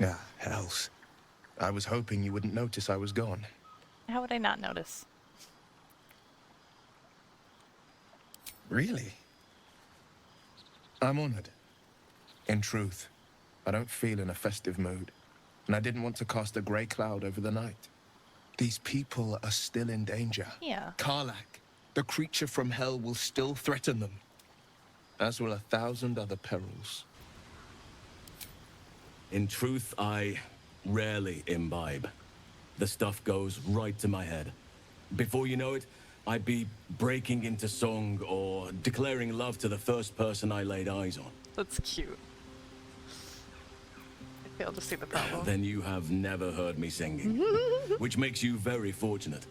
Ah, hells. I was hoping you wouldn't notice I was gone. How would I not notice? Really? I'm honored. In truth, I don't feel in a festive mood, and I didn't want to cast a grey cloud over the night. These people are still in danger. Yeah. Karlach, the creature from hell, will still threaten them, as will 1,000 other perils. In truth, I rarely imbibe. The stuff goes right to my head. Before you know it, I'd be breaking into song or declaring love to the first person I laid eyes on. That's cute. I fail to see the problem. Then you have never heard me singing, which makes you very fortunate.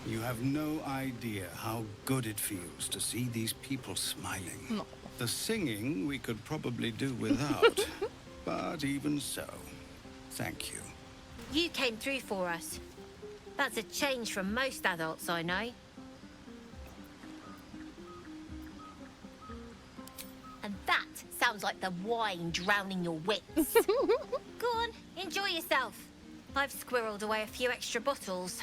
You have no idea how good it feels to see these people smiling. No. The singing we could probably do without, but even so, thank you. You came through for us. That's a change from most adults I know. And that sounds like the wine drowning your wits. Go on, enjoy yourself. I've squirreled away a few extra bottles.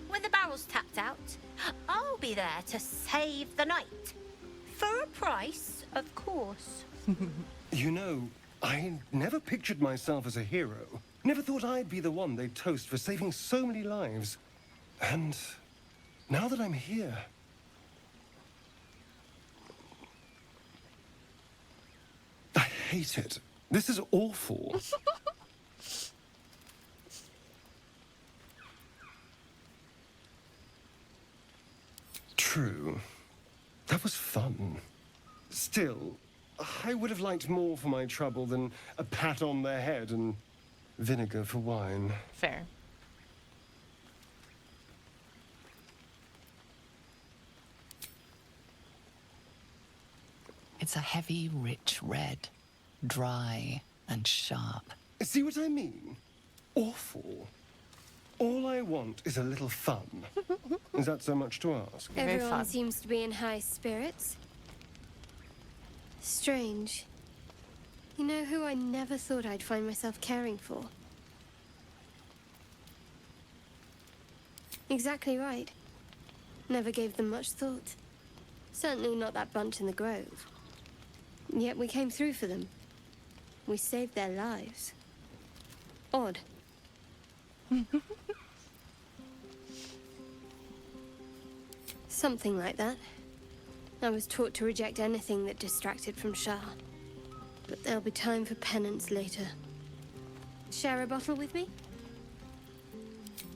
When the barrel's tapped out, I'll be there to save the night. For a price, of course. You know, I never pictured myself as a hero. Never thought I'd be the one they'd toast for saving so many lives. And now that I'm here... I hate it. This is awful. True. That was fun. Still, I would have liked more for my trouble than a pat on the head and vinegar for wine. Fair. It's a heavy, rich red, dry and sharp. See what I mean? Awful. All I want is a little fun. Is that so much to ask? Very Everyone fun. seems to be in high spirits. Strange. You know who I never thought I'd find myself caring for? Exactly right. Never gave them much thought. Certainly not that bunch in the grove. Yet we came through for them. We saved their lives. Odd. Something like that. I was taught to reject anything that distracted from Shah. But there'll be time for penance later. Share a bottle with me?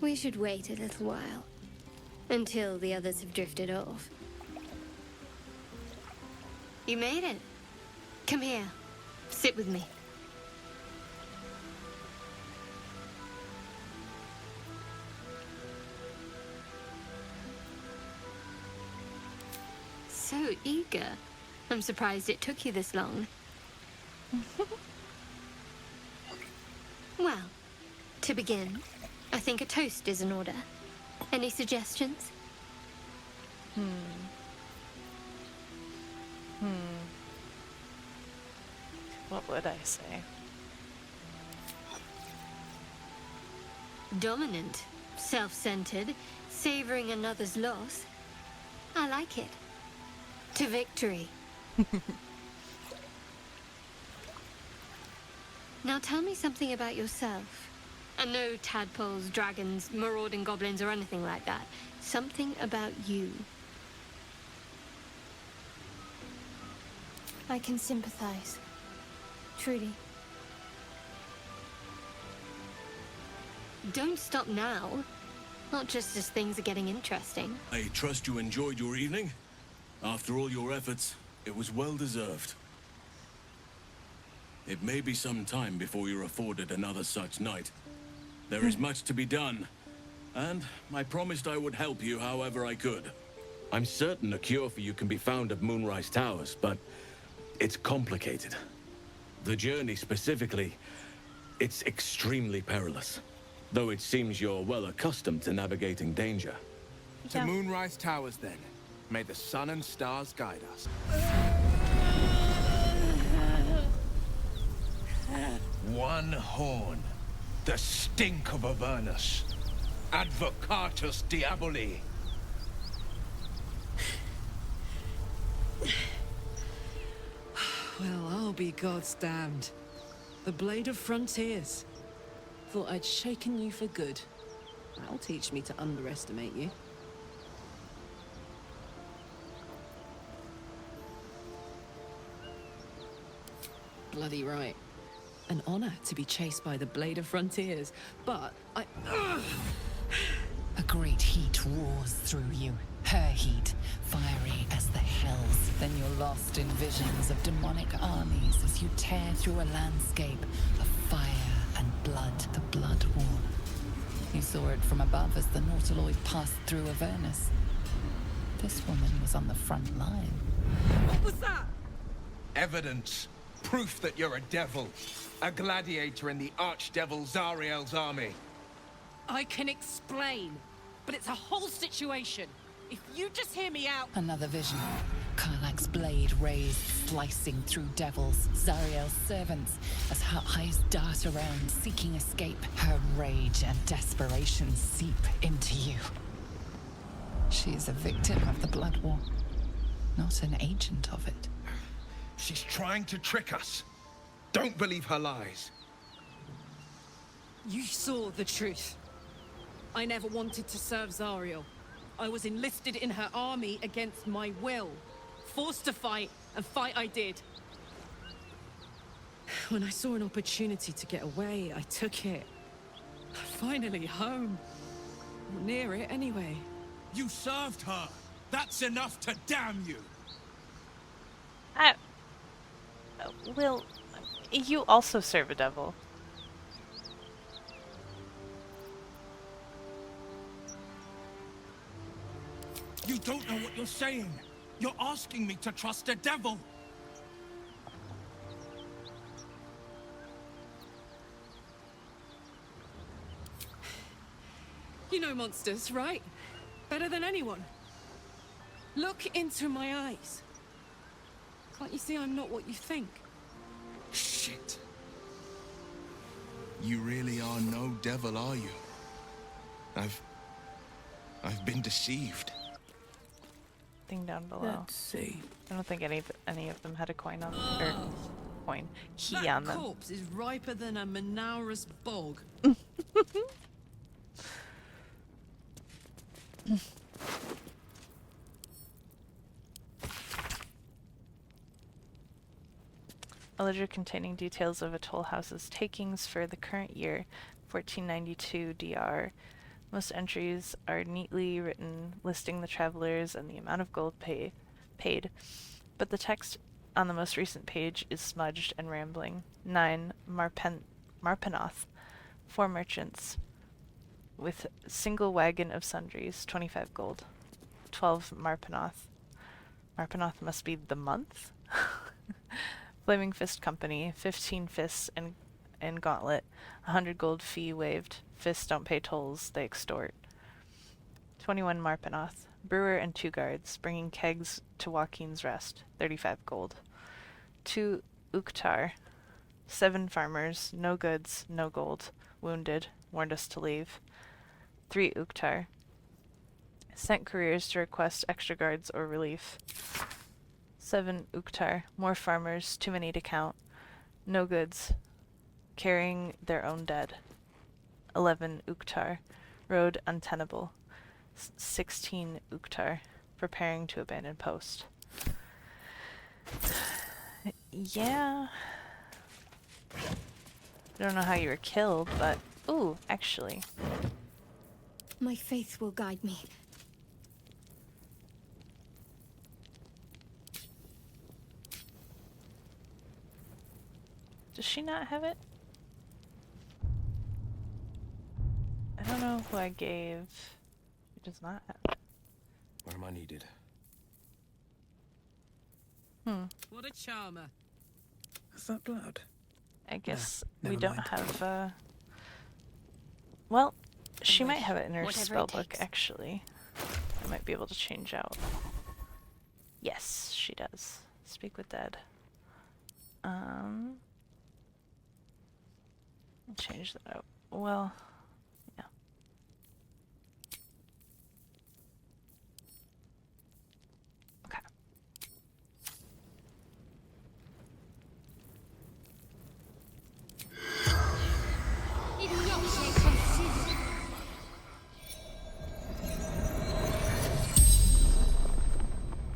We should wait a little while. Until the others have drifted off. You made it. Come here. Sit with me. So eager. I'm surprised it took you this long. Well, to begin, I think a toast is in order. Any suggestions? What would I say? Dominant, self-centered, savoring another's loss. I like it. To victory. Now tell me something about yourself. And no tadpoles, dragons, marauding goblins, or anything like that. Something about you. I can sympathize. Truly. Don't stop now. Not just as things are getting interesting. I trust you enjoyed your evening. After all your efforts, it was well deserved. It may be some time before you're afforded another such night. There is much to be done, and I promised I would help you however I could. I'm certain a cure for you can be found at Moonrise Towers, but it's complicated. The journey specifically, it's extremely perilous. Though it seems you're well accustomed to navigating danger. To Moonrise Towers, then. May the sun and stars guide us. One horn. The stink of Avernus. Advocatus diaboli. Well, I'll be God's damned. The Blade of Frontiers. Thought I'd shaken you for good. That'll teach me to underestimate you. Bloody right. An honor to be chased by the Blade of Frontiers, but I... A great heat roars through you. Her heat, fiery as the hells. Then you're lost in visions of demonic armies as you tear through a landscape of fire and blood. The Blood War. You saw it from above as the Nautiloid passed through Avernus. This woman was on the front line. What was that? Evidence. Proof that you're a devil. A gladiator in the archdevil Zariel's army. I can explain, but it's a whole situation. If you just hear me out... Another vision. Karlach's blade raised, slicing through devils, Zariel's servants, as her eyes dart around, seeking escape. Her rage and desperation seep into you. She is a victim of the Blood War, not an agent of it. She's trying to trick us. Don't believe her lies. You saw the truth. I never wanted to serve Zariel. I was enlisted in her army against my will. Forced to fight, and fight I did. When I saw an opportunity to get away, I took it. Finally home. Or near it, anyway. You served her! That's enough to damn you! Will, you also serve a devil. You don't know what you're saying! You're asking me to trust a devil! You know monsters, right? Better than anyone. Look into my eyes. Can't you see I'm not what you think? Shit. You really are no devil, are you? I've been deceived. Thing down below. Let's see. I don't think any of them had a coin on or key That on them. corpse is riper than a Manaurus bog. A ledger containing details of a toll house's takings for the current year, 1492 DR. Most entries are neatly written, listing the travelers and the amount of gold paid, but the text on the most recent page is smudged and rambling. 9 Marpenoth, 4 merchants, with single wagon of sundries, 25 gold. 12 Marpenoth. Marpenoth must be the month? Flaming Fist Company, 15 fists and gauntlet, 100 gold fee waived. Fists don't pay tolls, they extort. 21 Marpenoth, brewer and 2 guards, bringing kegs to Joaquin's Rest, 35 gold. 2 Uktar, 7 farmers, no goods, no gold, wounded, warned us to leave. 3 Uktar, sent couriers to request extra guards or relief. 7 Uktar, more farmers, too many to count, no goods, carrying their own dead. 11 Uktar, road untenable. 16 Uktar, preparing to abandon post. Yeah. I don't know how you were killed, but... Ooh, actually. My faith will guide me. Does she not have it? I don't know who I gave. It does not have it. Where am I needed? What a charmer. Is that blood? I guess never we don't mind. have, well, she I'm might ready. have it in her Whatever it spellbook, takes. actually. I might be able to change out. Yes, she does. Speak with dead. Change that out. Well, yeah. Okay.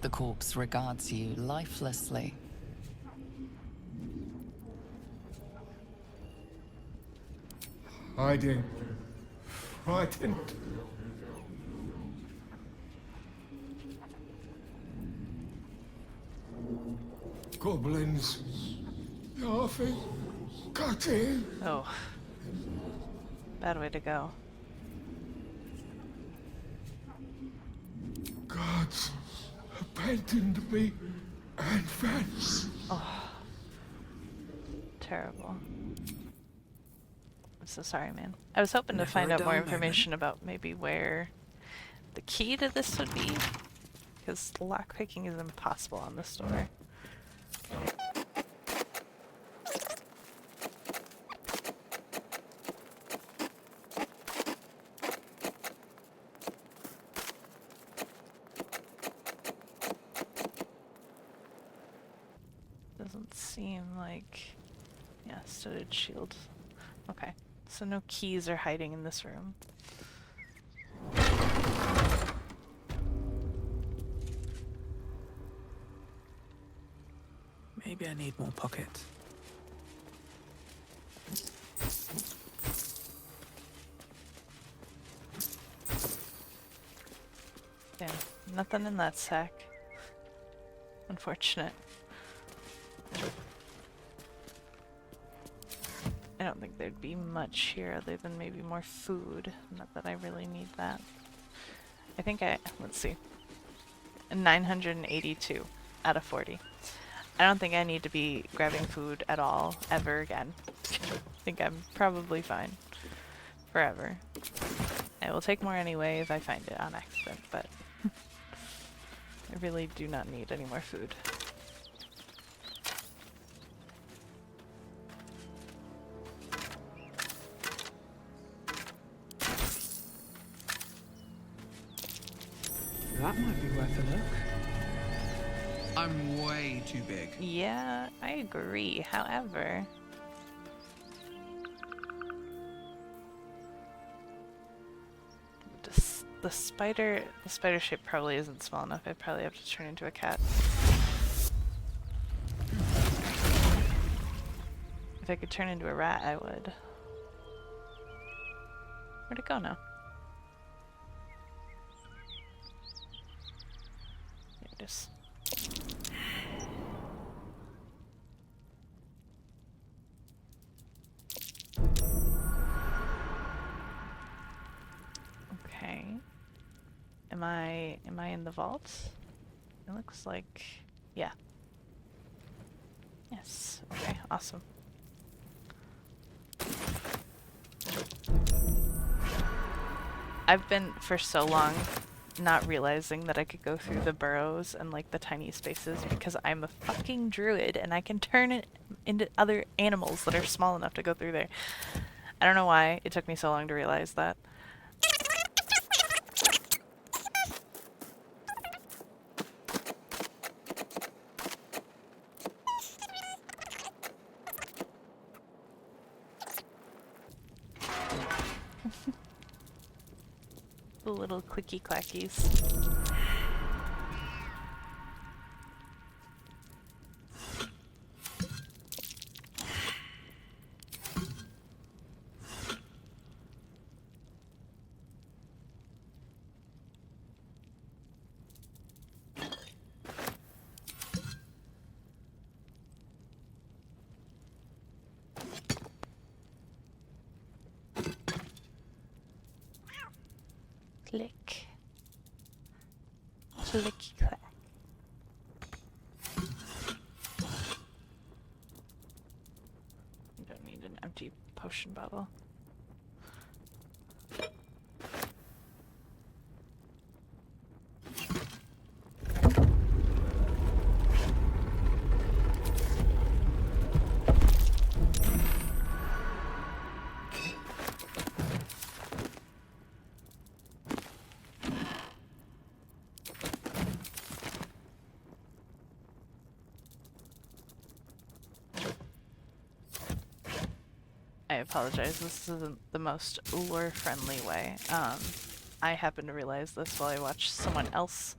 The corpse regards you lifelessly. Hiding. Frightened. Goblins. Laughing. Cutting. Oh. Bad way to go. Gods abandoned me and Vance. Oh. Terrible. I'm so sorry, man. I was hoping to find out more information about maybe where the key to this would be, because lockpicking is impossible on this door. Doesn't seem like... Yeah, studded shield. Okay, so no keys are hiding in this room. Maybe I need more pockets. Yeah, nothing in that sack. Unfortunate. I don't think there'd be much here other than maybe more food. Not that I really need that. I think let's see. 982 out of 40. I don't think I need to be grabbing food at all, ever again. I think I'm probably fine. Forever. I will take more anyway if I find it on accident, but I really do not need any more food. That might be worth a look. I'm way too big. Yeah, I agree. However, the spider shape probably isn't small enough. I'd probably have to turn into a cat. If I could turn into a rat, I would. Where'd it go now? There it is. Okay. Am I in the vault? It looks like, yeah. Yes. Okay, awesome. I've been for so long not realizing that I could go through the burrows and like the tiny spaces because I'm a fucking druid and I can turn it into other animals that are small enough to go through there. I don't know why it took me so long to realize that. The little clicky clackies. Click. Clicky clack. You don't need an empty potion bottle. apologize. This isn't the most lore-friendly way. I happened to realize this while I watched someone else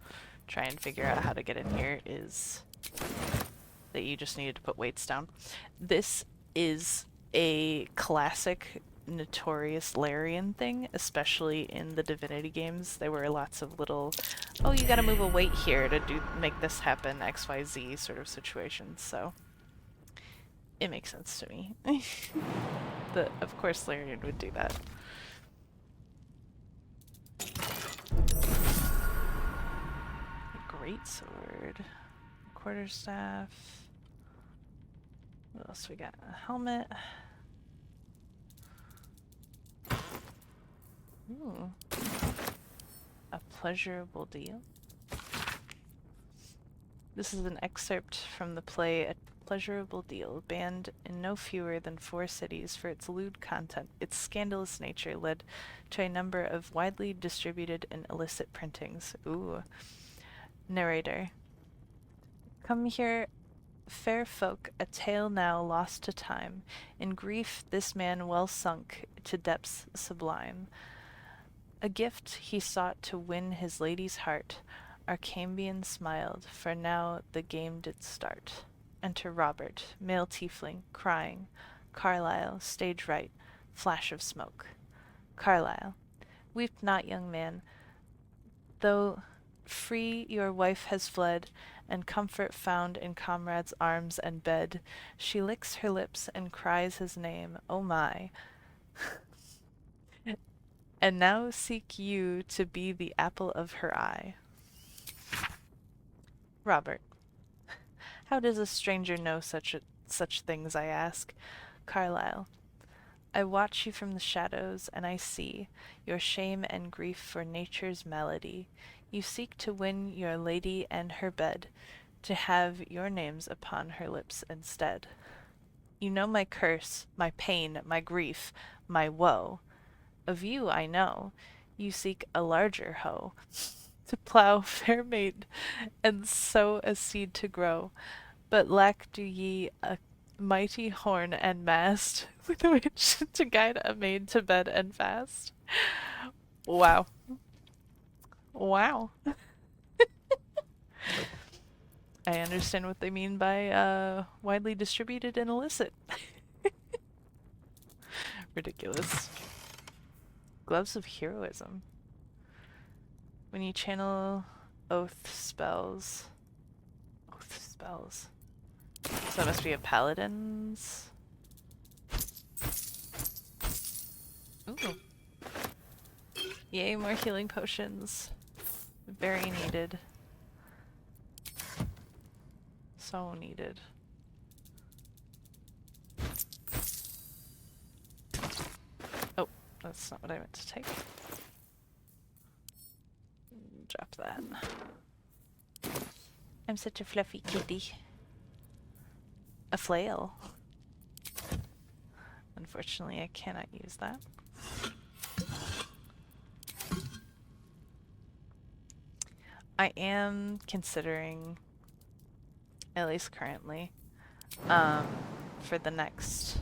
try and figure out how to get in here, is that you just needed to put weights down. This is a classic notorious Larian thing, especially in the Divinity games. There were lots of little, oh, you gotta move a weight here to make this happen, XYZ sort of situations, so it makes sense to me. Of course Larian would do that. Greatsword, quarterstaff. What else we got? A helmet. Ooh. A pleasurable deal. This is an excerpt from the play A Pleasurable Deal, banned in no fewer than 4 cities for its lewd content. Its scandalous nature led to a number of widely distributed and illicit printings. Ooh. Narrator. Come here, fair folk, a tale now lost to time. In grief this man well sunk to depths sublime. A gift he sought to win his lady's heart. Arcambian smiled, for now the game did start. Enter Robert, male tiefling, crying. Carlyle, stage right, flash of smoke. Carlyle. Weep not, young man, though free your wife has fled, and comfort found in comrade's arms and bed. She licks her lips and cries his name, oh my. And now seek you to be the apple of her eye. Robert. How does a stranger know such things, I ask? Carlyle. I watch you from the shadows, and I see your shame and grief for nature's malady. You seek to win your lady and her bed, to have your names upon her lips instead. You know my curse, my pain, my grief, my woe. Of you I know, you seek a larger hoe, to plough fair mate, and sow a seed to grow. But lack do ye a mighty horn and mast, with which to guide a maid to bed and fast. Wow. Wow. I understand what they mean by widely distributed and illicit. Ridiculous. Gloves of Heroism. When you channel oath spells. Oath spells. So it must be a paladin's. Ooh. Yay, more healing potions. Very needed. So needed. Oh, that's not what I meant to take. Drop that. I'm such a fluffy kitty. A flail. Unfortunately, I cannot use that. I am considering, at least currently, for the next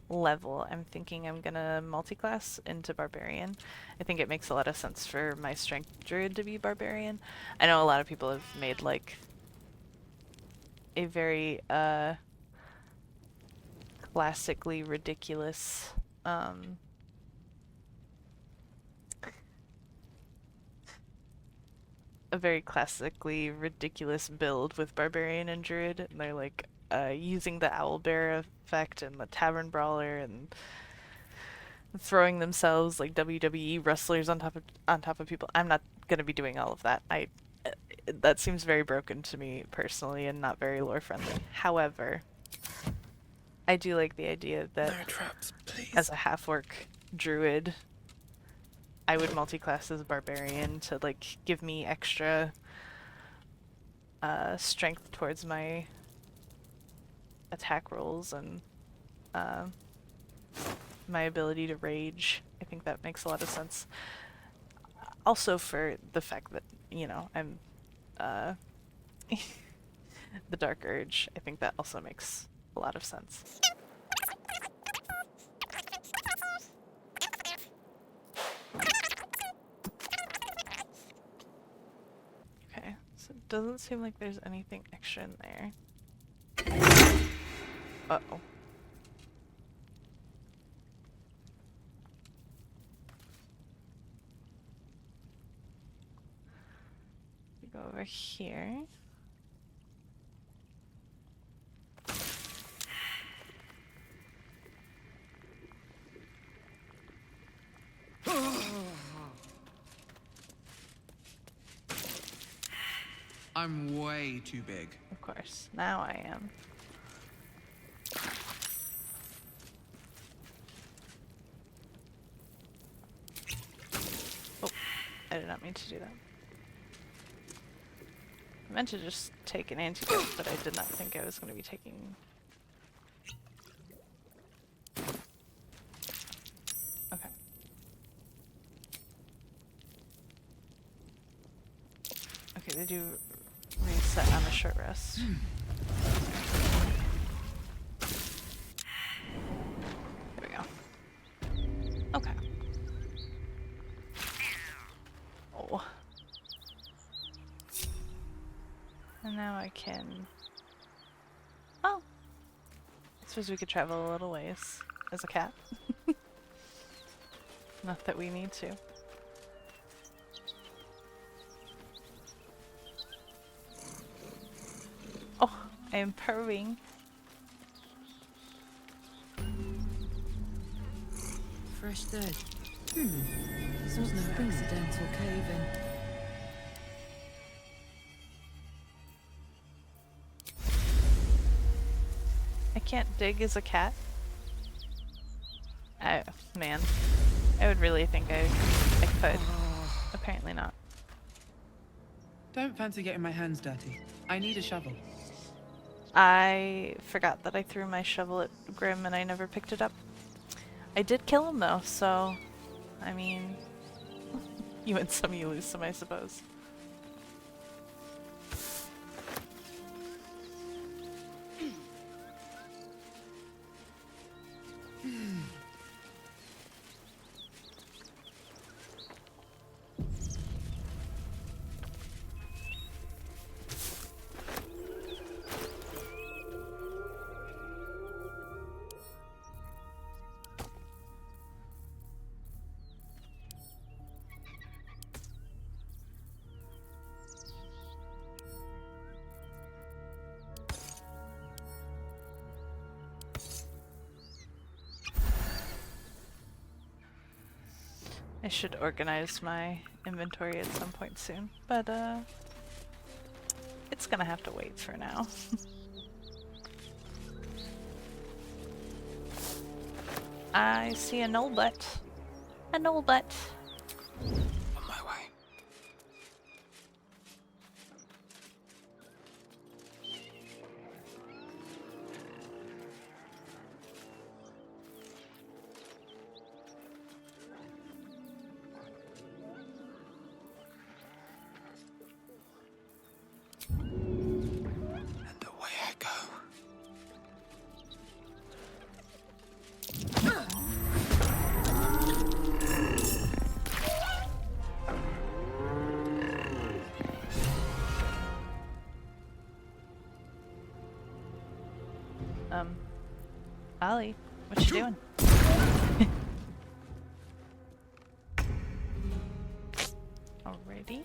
level, I'm thinking I'm gonna multi-class into Barbarian. I think it makes a lot of sense for my Strength Druid to be Barbarian. I know a lot of people have made, like, a very, classically ridiculous, a very classically ridiculous build with Barbarian and Druid, and they're like using the Owlbear effect and the Tavern Brawler and throwing themselves like WWE wrestlers on top of people. I'm not gonna be doing all of that. That seems very broken to me personally and not very lore friendly. However, I do like the idea that No traps, please. as a half-orc druid, I would multi-class as a barbarian to like give me extra strength towards my attack rolls and my ability to rage. I think that makes a lot of sense. Also for the fact that, you know, I'm the Dark Urge. I think that also makes a lot of sense. doesn't seem like there's anything extra in there. Uh-oh. We go over here. I'm way too big. Of course, now I am. Oh, I did not mean to do that. I meant to just take an antidote, but I did not think I was going to be taking... Okay. Okay, they do reset on a short rest. There we go. Okay. Oh. And now I can... Oh! I suppose we could travel a little ways as a cat. Not that we need to. Oh, I am purring. Fresh dead. This was no accidental cave-in. I can't dig as a cat. Oh, man. I would really think I could. Apparently not. Don't fancy getting my hands dirty. I need a shovel. I forgot that I threw my shovel at Grim and I never picked it up. I did kill him though, so... I mean... you win some, you lose some, I suppose. I should organize my inventory at some point soon, but it's gonna have to wait for now. I see a knoll butt. A knoll butt. On my way. And away I go. Ollie, what you doing? Alrighty.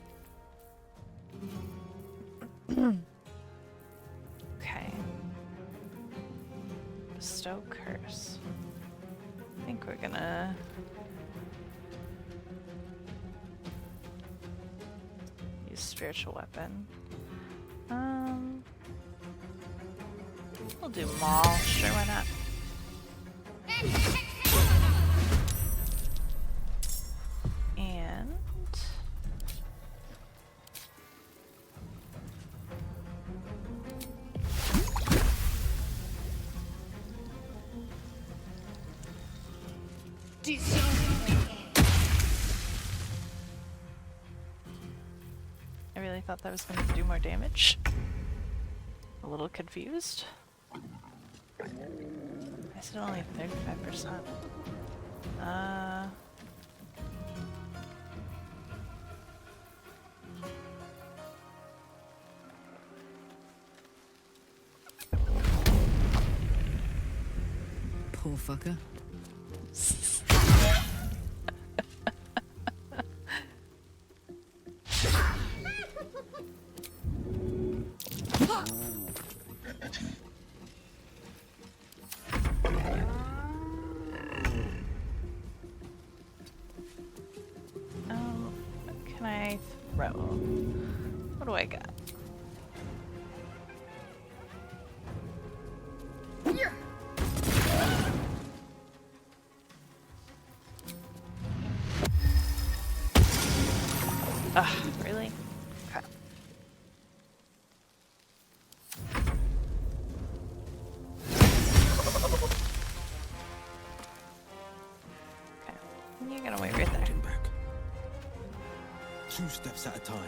Okay. Bestow curse. I think we're gonna... use spiritual weapon. We'll do maul. Sure, why not? And... I really thought that was going to do more damage. A little confused. I said only 35%. poor fucker. Can I throw? What do I got? Really? Okay. Okay. You're gonna wait right there. Back. 2 steps at a time.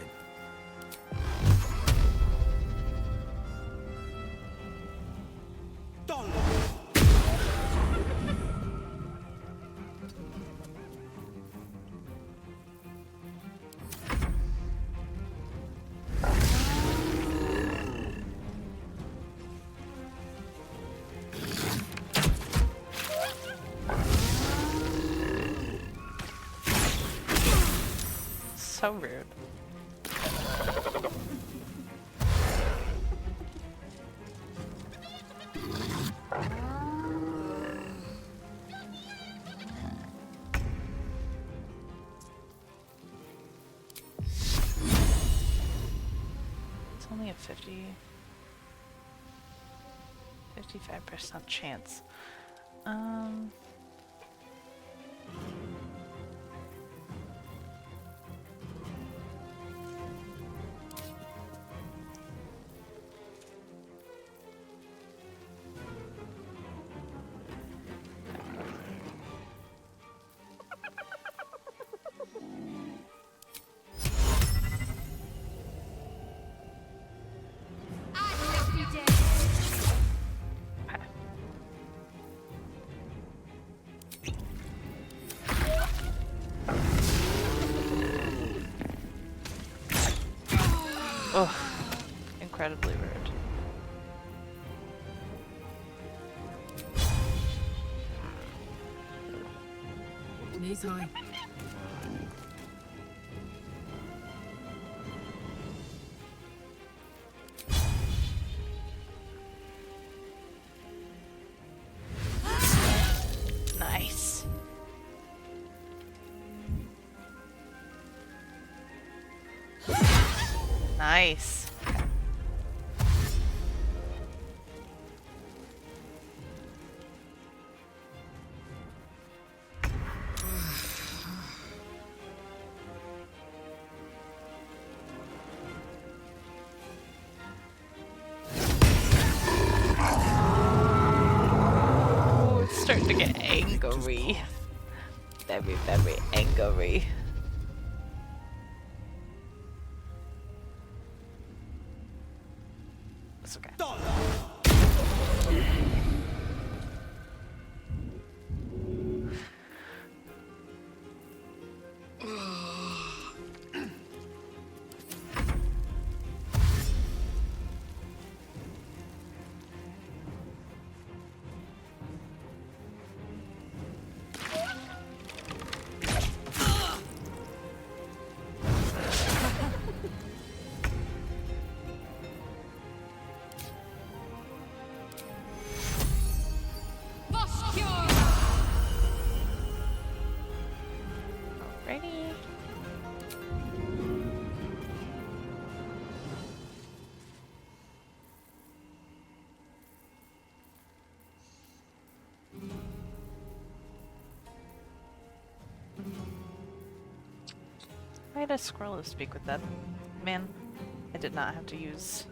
So rude. It's only a 55% chance. Oh, incredibly rude. Knees high. Nice. Nice. Oh, it's starting to get angry. Very, very angry. It's okay. Alrighty. I had a scroll to speak with that man. I did not have to use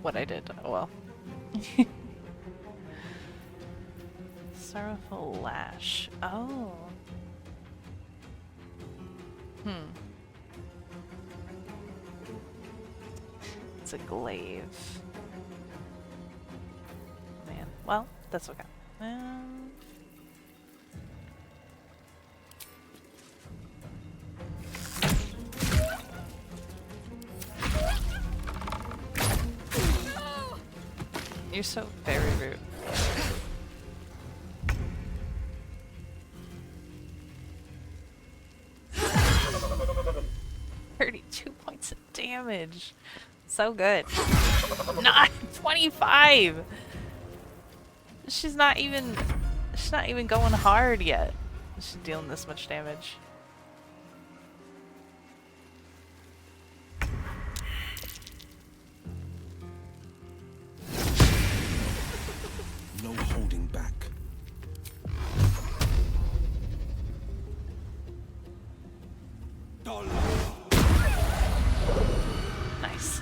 what I did. Oh well. Sorrowful Lash. Oh. It's a glaive. Man. Well, that's okay. You're so very rude. 32 points of damage. So good. Not 25. She's not even going hard yet. She's dealing this much damage. No holding back. Nice.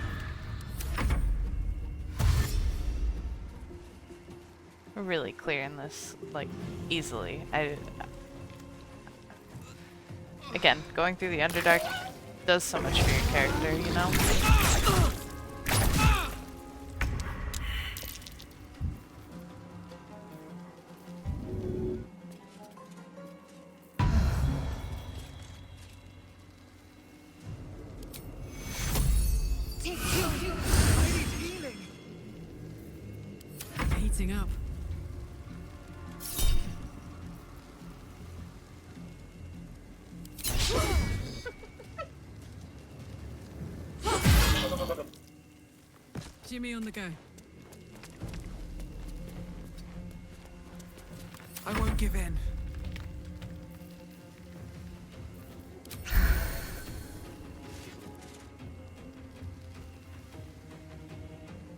We're really clearing this, like, easily. Again, going through the Underdark does so much for your character, you know? Heating up. Jimmy on the go. I won't give in.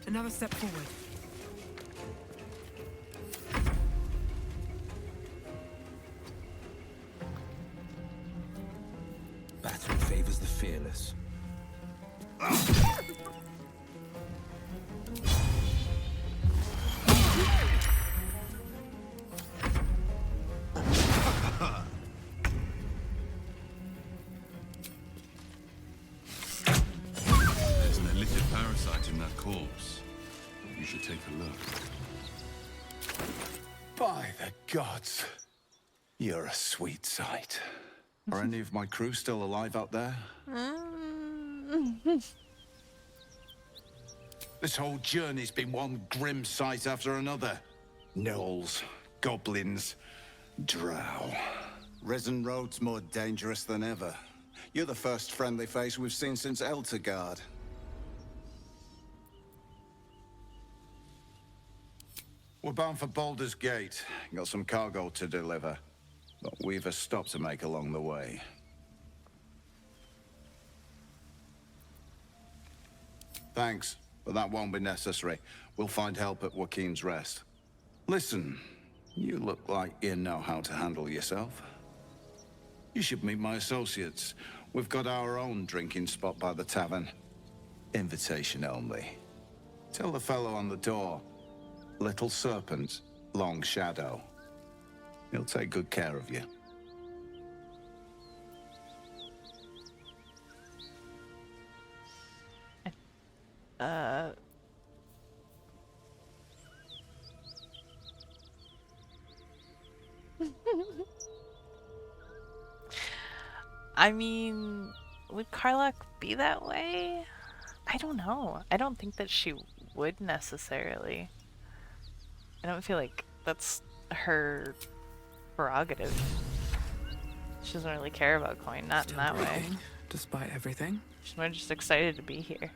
Another step forward. Battle favors the fearless. There's an illicit parasite in that corpse. You should take a look. By the gods, you're a sweet sight. Are any of my crew still alive out there? This whole journey's been one grim sight after another. Gnolls, goblins, drow. Risen Road's more dangerous than ever. You're the first friendly face we've seen since Eltergard. We're bound for Baldur's Gate. Got some cargo to deliver. But we've a stop to make along the way. Thanks, but that won't be necessary. We'll find help at Joaquin's Rest. Listen, you look like you know how to handle yourself. You should meet my associates. We've got our own drinking spot by the tavern. Invitation only. Tell the fellow on the door, Little Serpent, Long Shadow. He'll take good care of you. I mean, would Karlach be that way? I don't know. I don't think that she would necessarily. I don't feel like that's her prerogative. She doesn't really care about coin, not in that way. Despite everything. She's more just excited to be here.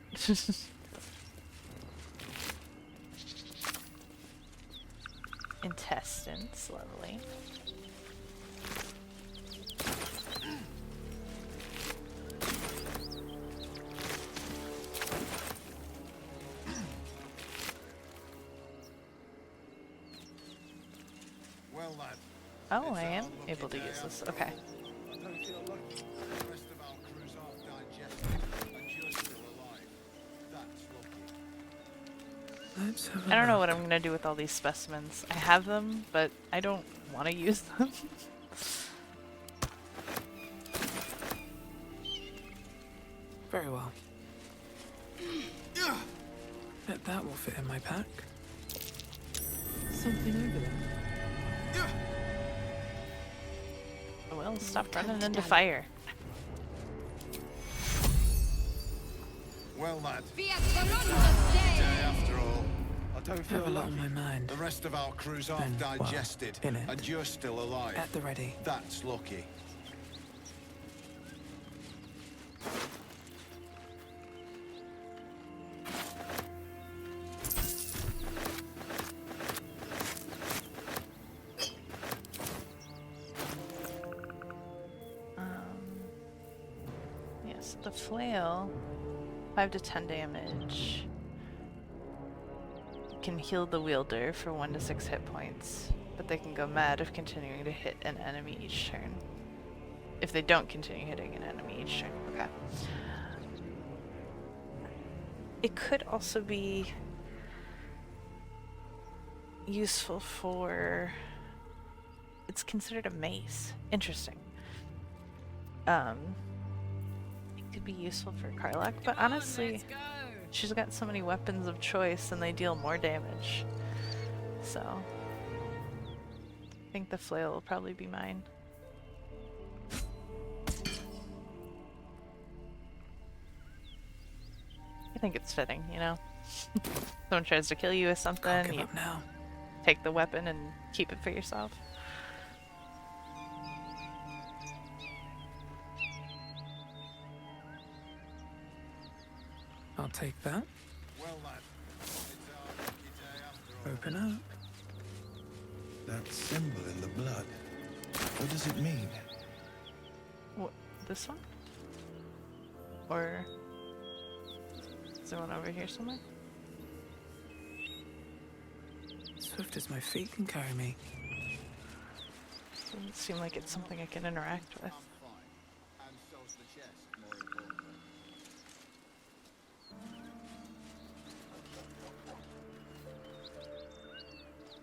Intestines, lovely. Well, lad. Oh, I am able to use this. Okay. I don't know what I'm gonna do with all these specimens. I have them, but I don't want to use them. Very well. Bet that will fit in my pack. Something over there. Well, stop running into fire. Well, lad. Day After all, I don't I have a lot on my mind. The rest of our crew's half And, well, digested, in it. and you're still alive. At the ready. That's lucky. So the flail, 5 to 10 damage. Can heal the wielder for 1 to 6 hit points, but they can go mad if continuing to hit an enemy each turn. If they don't continue hitting an enemy each turn. Okay. It could also be useful for... It's considered a mace. Interesting. It could be useful for Karlach, but honestly, she's got so many weapons of choice and they deal more damage. So, I think the flail will probably be mine. I think it's fitting, you know? Someone tries to kill you with something, you take the weapon and keep it for yourself. I'll take that. Well, lad, it's our lucky day after all. Open up. That symbol in the blood. What does it mean? What, this one? Or is there one over here somewhere? Swift as my feet can carry me. Doesn't seem like it's something I can interact with. I'm fine. And so's the chest, more importantly.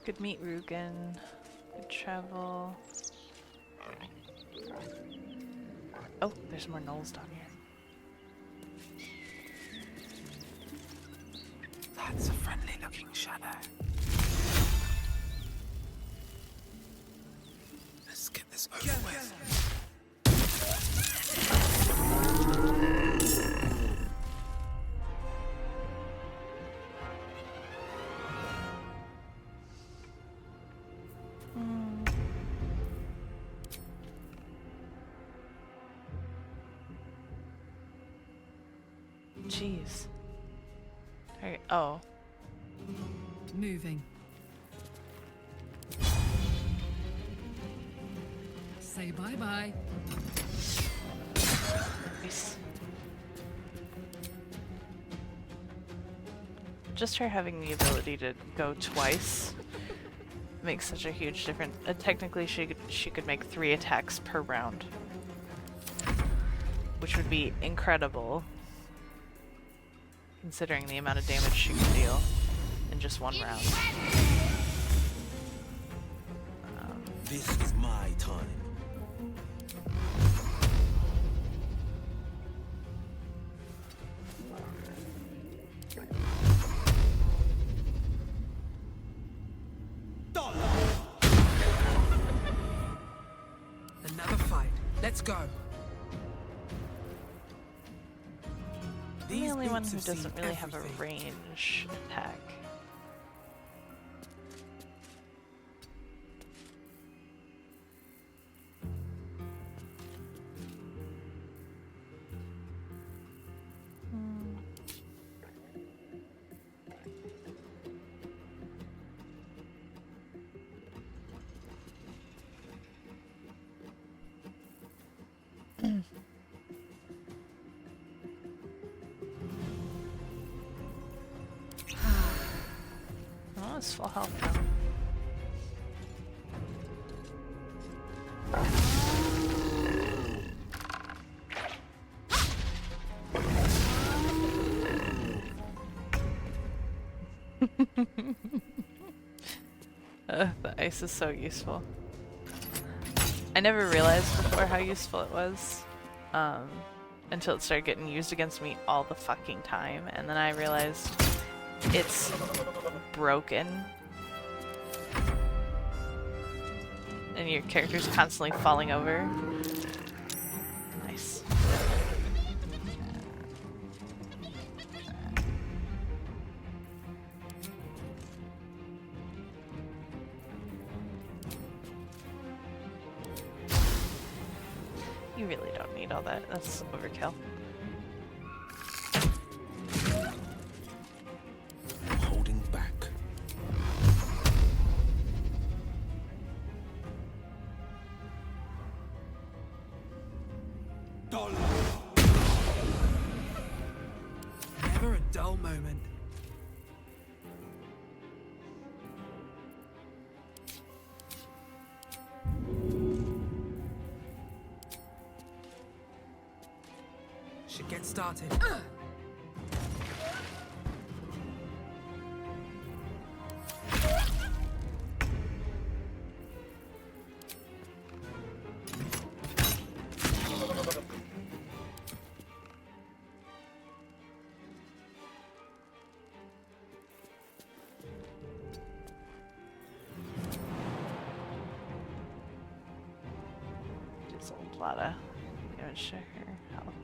Good meet Rugen. Good travel. Oh, there's more gnolls down here. That's a friendly looking shadow. Let's get this over with. Jeez. Alright, oh. Moving. Say bye-bye. Nice. Just her having the ability to go twice makes such a huge difference. Technically, she could make 3 attacks per round, which would be incredible, considering the amount of damage she can deal in just one round. This is my time. Another fight. Let's go. I'm the only one who doesn't really have a range attack. Oh, it's full health now. The ice is so useful. I never realized before how useful it was, until it started getting used against me all the fucking time, and then I realized it's broken. And your character's constantly falling over. Nice. You really don't need all that. That's overkill. I'm holding back. moment. Should get started. Just a lot of damage to her health.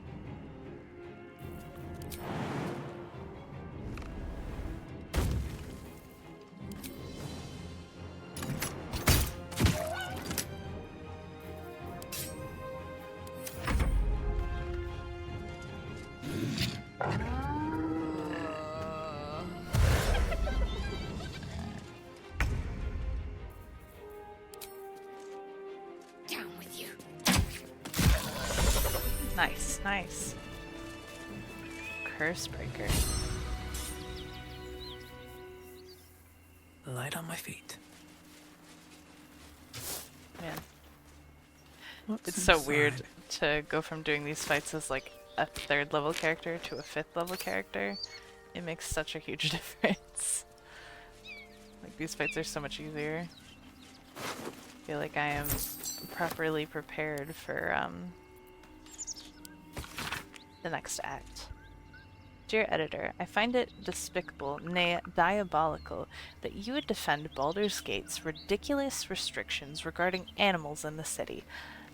Down with you. Nice, nice. Curse breaker. Light on my feet. Man. What's It's so inside? weird to go from doing these fights as like a 3rd level character to a 5th level character. It makes such a huge difference. Like these fights are so much easier. I feel like I am properly prepared for the next act. Dear editor, I find it despicable, nay diabolical, that you would defend Baldur's Gate's ridiculous restrictions regarding animals in the city.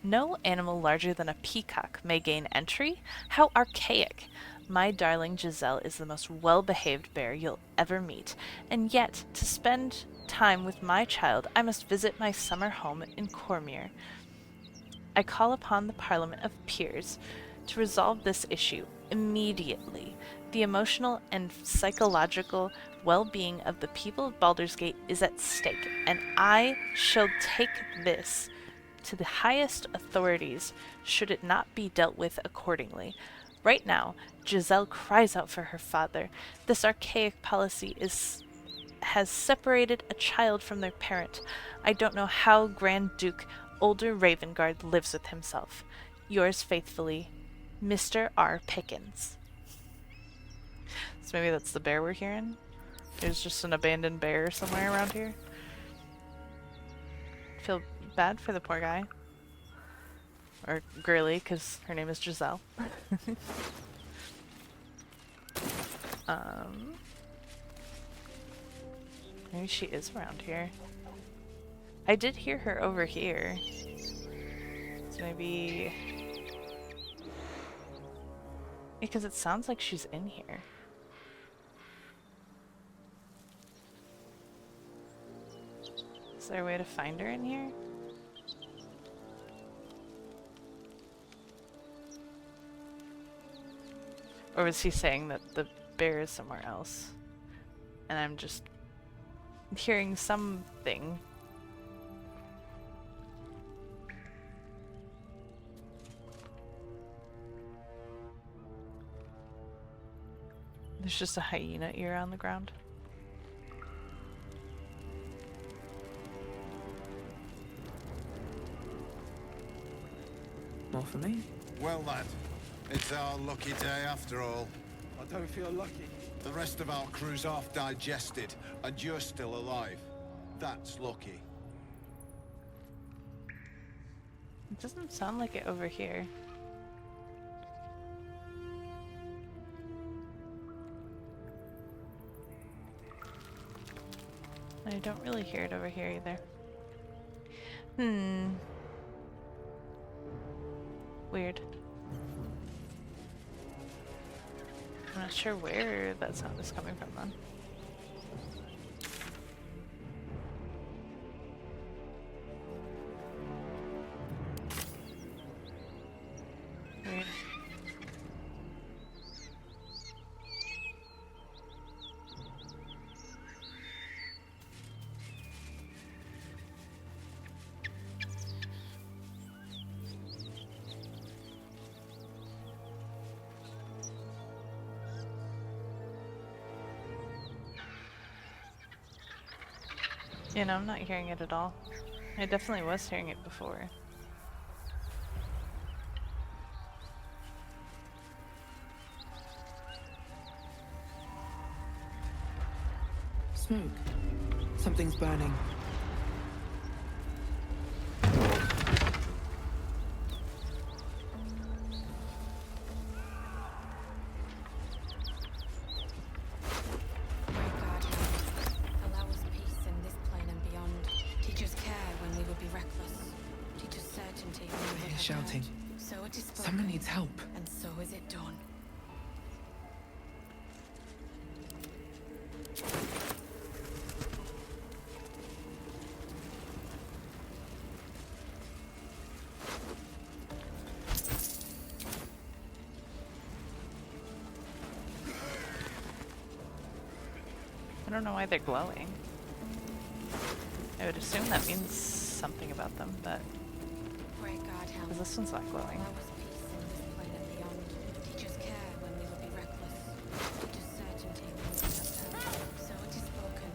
No animal larger than a peacock may gain entry? How archaic! My darling Giselle is the most well-behaved bear you'll ever meet, and yet, to spend time with my child, I must visit my summer home in Cormyr. I call upon the Parliament of Peers to resolve this issue immediately. The emotional and psychological well-being of the people of Baldur's Gate is at stake, and I shall take this to the highest authorities should it not be dealt with accordingly. Right now, Giselle cries out for her father. This archaic policy has separated a child from their parent. I don't know how Grand Duke Older Ravengard lives with himself. Yours faithfully, Mr. R. Pickens. So maybe that's the bear we're hearing? There's just an abandoned bear somewhere around here. Feel bad for the poor guy. Or girly, because her name is Giselle. Maybe she is around here. I did hear her over here. So maybe... Because it sounds like she's in here. Is there a way to find her in here? Or was he saying that the bear is somewhere else? And I'm just hearing something. There's just a hyena ear on the ground. More for me? Well, lad, it's our lucky day after all. I don't feel lucky. The rest of our crew's half digested, and you're still alive. That's lucky. It doesn't sound like it over here. I don't really hear it over here either. Weird. I'm not sure where that sound is coming from then. Weird. You know, I'm not hearing it at all. I definitely was hearing it before. Smoke. Something's burning. Shouting. So it is spoken, Someone needs help. and so is it done. I don't know why they're glowing. I would assume that means something about them, but because this one's not glowing.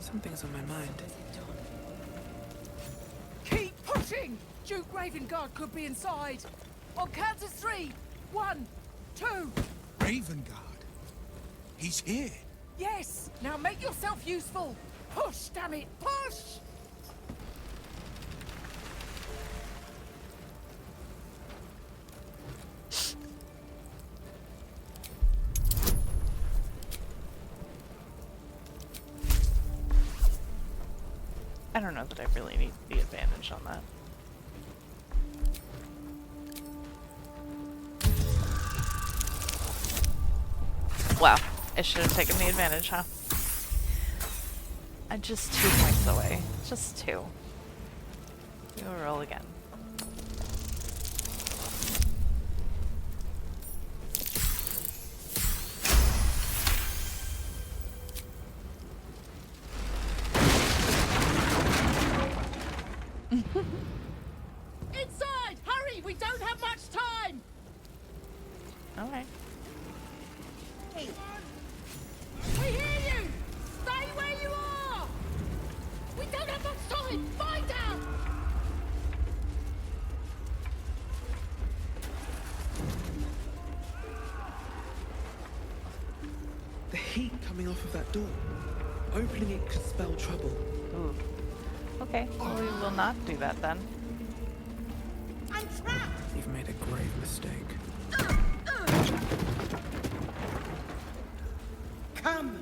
Something's on my mind. Keep pushing! Duke Ravengard could be inside. On count of 3. 1, 2. Ravengard? He's here. Yes! Now make yourself useful! Push, damn it! Push! I don't know that I really need the advantage on that. Wow, I should have taken the advantage, huh? I'm just 2 points away. Just 2. We will roll again. Inside! Hurry! We don't have much time! Alright. Hey. We hear you! Stay where you are! We don't have much time! Find out! The heat coming off of that door. Opening it could spell trouble. Ooh. Okay, well, we will not do that then. I'm trapped! You've made a grave mistake. Come!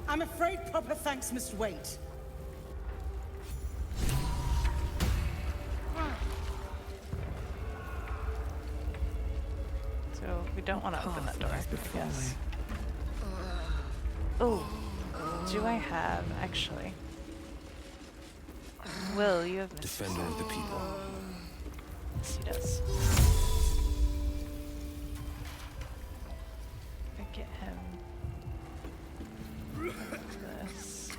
I'm afraid proper thanks must wait. So we don't want to open that door, I guess. Oh, do I have, actually? Will, you have missed. Defender of the people. Yes, he does. I get him. This.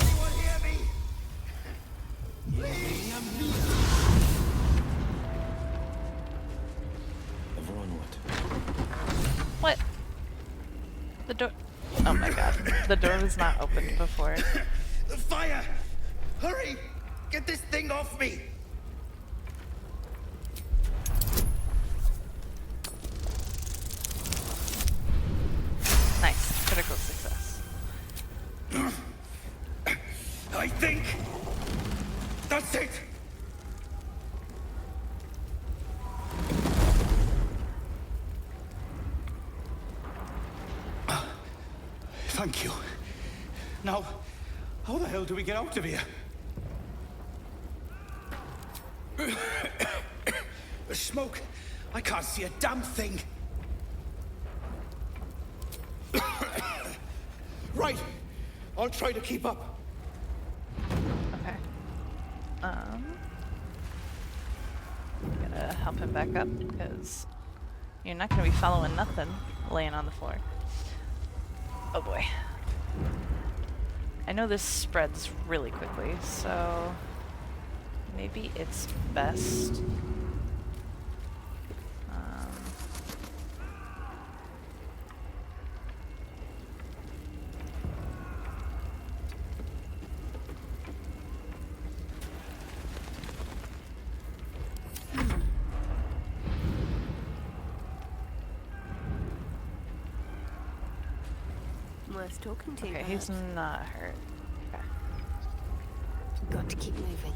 Anyone hear me? Please. Everyone what? What? The door. Oh my god. The door was not opened before. The fire! Hurry! Get this thing off me! Nice. Critical success. I think that's it! Thank you. Now, how the hell do we get out of here? The smoke. I can't see a damn thing. Right. I'll try to keep up. Okay. Gotta help him back up because you're not gonna be following nothing laying on the floor. Oh boy. I know this spreads really quickly, so maybe it's best. worth talking to. Okay, he's not hurt. Okay. Got to keep moving.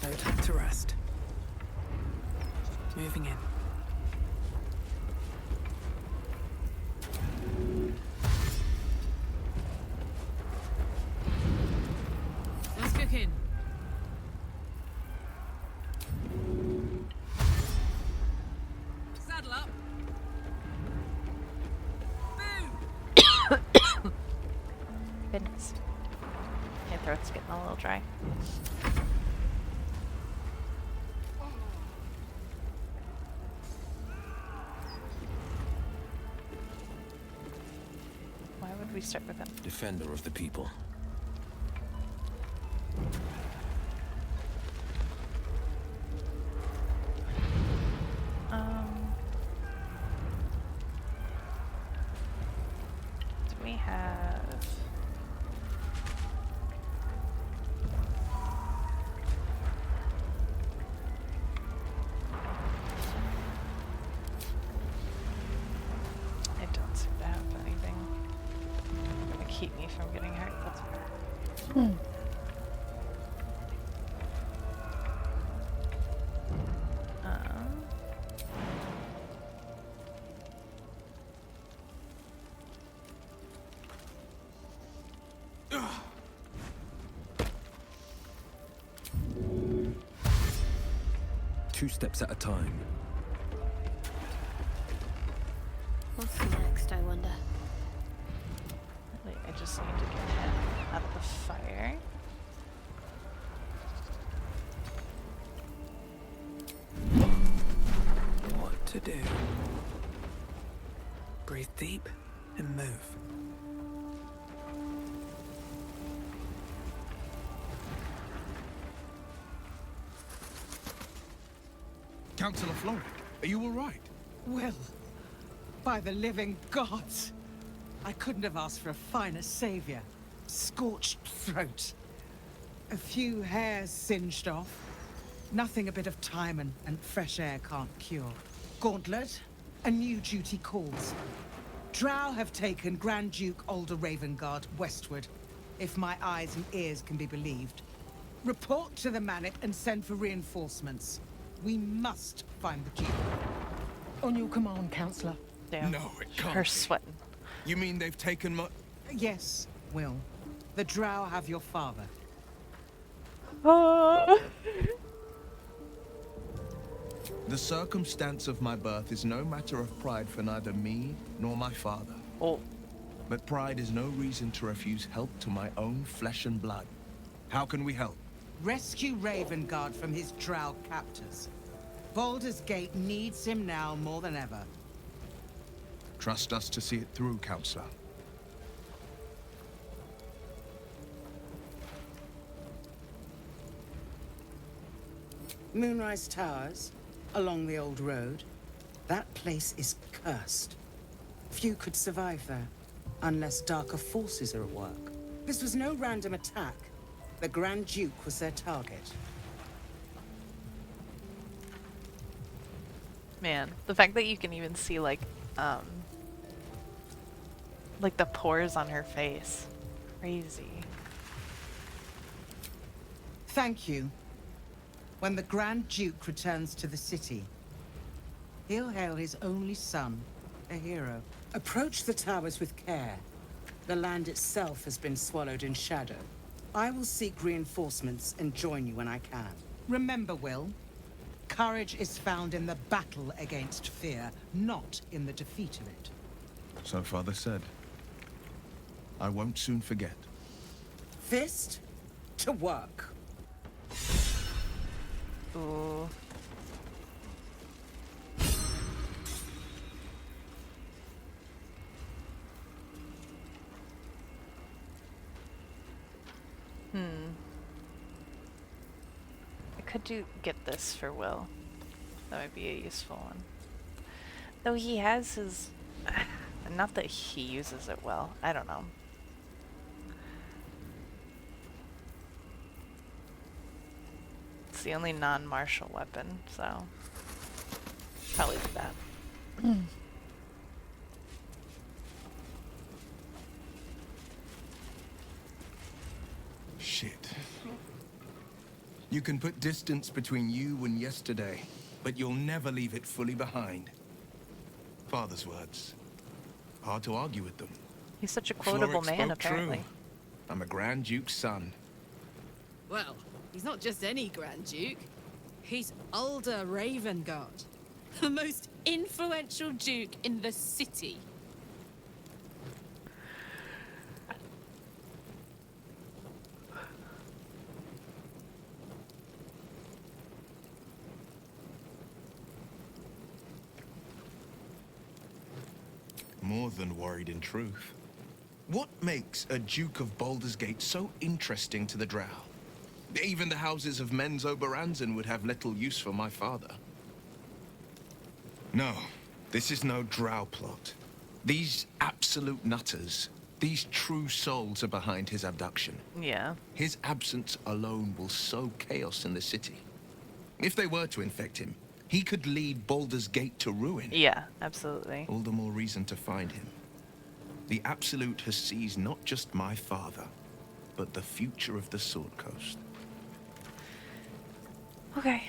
No time to rest. Moving in. Let's cook in. Saddle up. Goodness. My throat's getting a little dry. Why would we start with him? Defender of the people. Do we have... I don't seem to have anything to keep me from getting hurt. That's fair. Two steps at a time. What's next, I wonder? Wait, I just need to get him out of the fire. What to do? Breathe deep and move. Councillor Floric, are you all right? Well, by the living gods, I couldn't have asked for a finer savior. Scorched throat. A few hairs singed off. Nothing a bit of time and fresh air can't cure. Gauntlet, a new duty calls. Drow have taken Grand Duke Alder Ravengard westward, if my eyes and ears can be believed. Report to the Manip and send for reinforcements. We must find the Duke. On your command, Councillor. Damn. No, it can't Her be. sweating. You mean they've taken my... Yes, Will. The Drow have your father. The circumstance of my birth is no matter of pride for neither me nor my father. Oh. But pride is no reason to refuse help to my own flesh and blood. How can we help? Rescue Ravengard from his Drow captors. Baldur's Gate needs him now more than ever. Trust us to see it through, Councillor. Moonrise Towers, along the old road. That place is cursed. Few could survive there, unless darker forces are at work. This was no random attack. The Grand Duke was their target. Man, the fact that you can even see like the pores on her face. Crazy. Thank you. When the Grand Duke returns to the city, he'll hail his only son, a hero. Approach the towers with care. The land itself has been swallowed in shadow. I will seek reinforcements and join you when I can. Remember, Will, courage is found in the battle against fear, not in the defeat of it. So Father said. I won't soon forget. Fist to work. Ooh. could get this for Will. That might be a useful one. Though he has his... Not that he uses it well. I don't know. It's the only non-martial weapon, so... Probably do that. Shit. You can put distance between you and yesterday, but you'll never leave it fully behind. Father's words. Hard to argue with them. He's such a quotable Florrick man, spoke apparently. True. I'm a Grand Duke's son. Well, he's not just any Grand Duke. He's Ulder Ravengard, the most influential duke in the city. More than worried, in truth. What makes a Duke of Baldur's Gate so interesting to the Drow? Even the houses of Men's Oberanzen would have little use for my father. No, this is no Drow plot. These absolute nutters, these true souls are behind his abduction. Yeah. His absence alone will sow chaos in the city. If they were to infect him, he could lead Baldur's Gate to ruin. Yeah, absolutely. All the more reason to find him. The Absolute has seized not just my father, but the future of the Sword Coast. Okay.